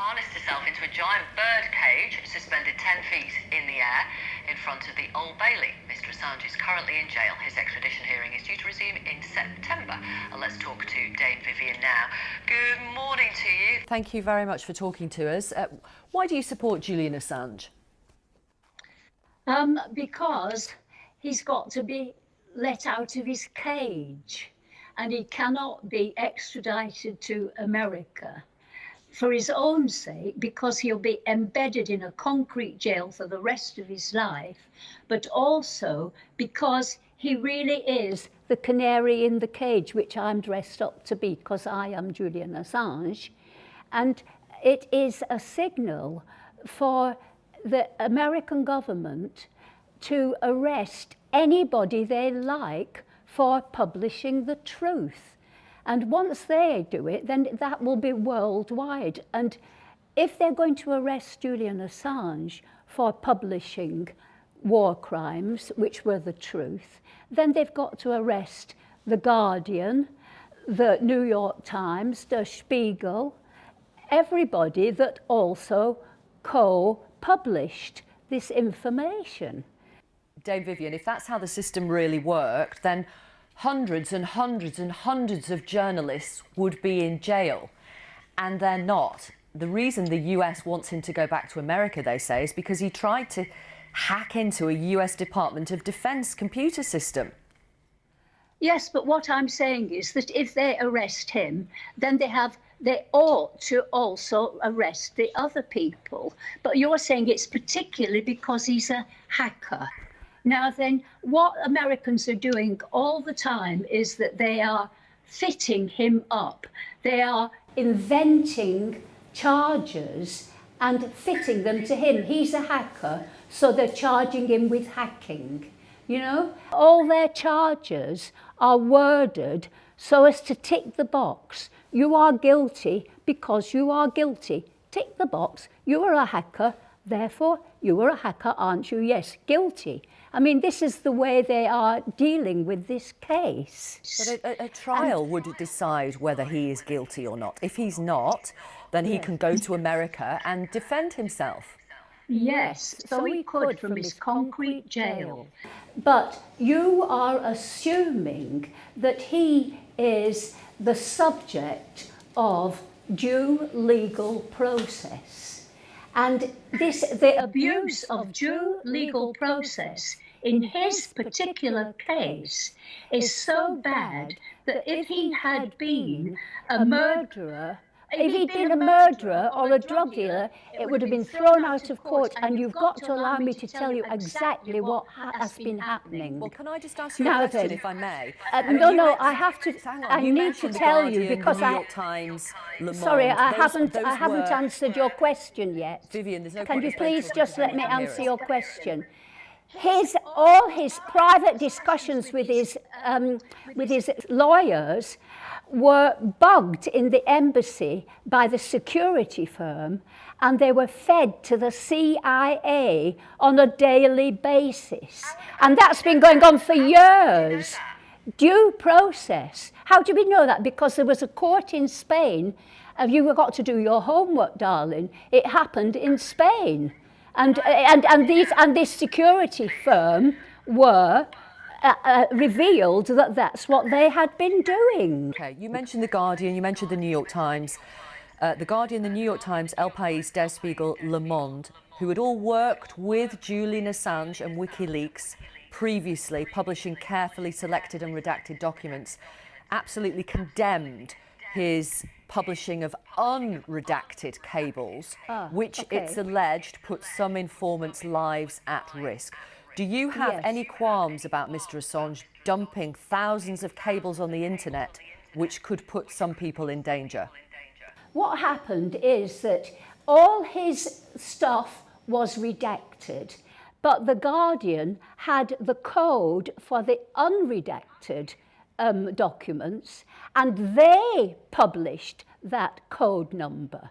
harnessed herself into a giant bird cage suspended 10 feet in the air in front of the Old Bailey. Mr. Assange is currently in jail. His extradition hearing is due to resume in September. Let's talk to Dame Vivienne now. Good morning to you. Thank you very much for talking to us. Why do you support Julian Assange? Because he's got to be let out of his cage and he cannot be extradited to America for his own sake, because he'll be embedded in a concrete jail for the rest of his life, but also because he really is the canary in the cage, which I'm dressed up to be because I am Julian Assange. And it is a signal for the American government to arrest anybody they like for publishing the truth. And once they do it, then that will be worldwide. And if they're going to arrest Julian Assange for publishing war crimes, which were the truth, then they've got to arrest The Guardian, the New York Times, Der Spiegel, everybody that also co-published this information. Dame Vivienne, if that's how the system really worked, then hundreds and hundreds and hundreds of journalists would be in jail, and they're not. The reason the US wants him to go back to America, they say, is because he tried to hack into a US Department of Defense computer system. Yes, but what I'm saying is that if they arrest him, then they ought to also arrest the other people. But you're saying it's particularly because he's a hacker. Now then, what Americans are doing all the time is that they are fitting him up. They are inventing charges and fitting them to him. He's a hacker, so they're charging him with hacking. You know, all their charges are worded so as to tick the box. You are guilty because you are guilty. Tick the box. You are a hacker, therefore you are a hacker, aren't you? Yes, guilty. I mean, this is the way they are dealing with this case. But a trial would decide whether he is guilty or not. If he's not, then he can go to America and defend himself. Yes, so he could from his concrete jail. But you are assuming that he is the subject of due legal process. And the abuse of due legal process in his particular case is so bad that if he had been a murderer, if he'd been a murderer or a drug dealer, it would have been thrown out of court, and you've got to allow me to tell you exactly what has been happening. Well, can I just ask you a question, if I may? No, I have to. I need to tell you because New York Times, Le Monde, sorry, I haven't answered your question yet. Vivienne, there's no Can you point please just let me mirrors. answer your question? All his private discussions with his lawyers were bugged in the embassy by the security firm, and they were fed to the CIA on a daily basis. And that's been going on for years. Due process. How do we know that? Because there was a court in Spain, and you got to do your homework, darling. It happened in Spain. And this security firm were revealed that that's what they had been doing. Okay, you mentioned The Guardian, you mentioned the New York Times. The Guardian, the New York Times, El País, Der Spiegel, Le Monde, who had all worked with Julian Assange and WikiLeaks previously, publishing carefully selected and redacted documents, absolutely condemned his publishing of unredacted cables, which it's alleged put some informants' lives at risk. Do you have any qualms about Mr. Assange dumping thousands of cables on the internet, which could put some people in danger? What happened is that all his stuff was redacted, but The Guardian had the code for the unredacted documents, and they published that code number.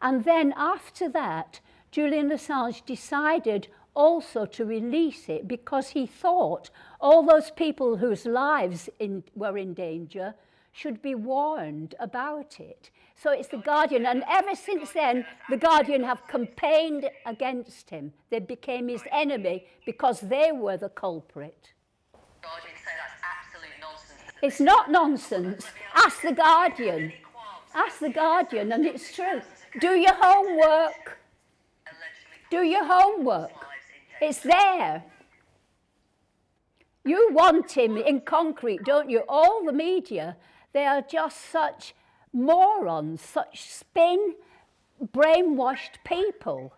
And then after that, Julian Assange decided also to release it because he thought all those people whose lives were in danger should be warned about it. So it's the Guardian, and ever since then, the Guardian have campaigned against him. They became his enemy because they were the culprit. Guardian say that's absolute nonsense. It's not nonsense. Ask the Guardian. Ask the Guardian, and it's true. Do your homework. Do your homework. It's there. You want him in concrete, don't you? All the media, they are just such morons, such spin, brainwashed people.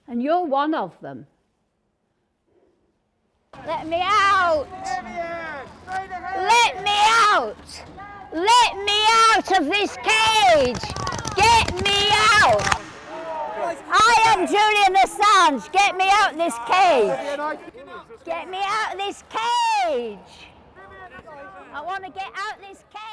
And you're one of them. Let me out! Let me out! Let me out of this cage! Get me out! I am Julian Assange! Get me out this cage! Get me out this cage! I want to get out this cage!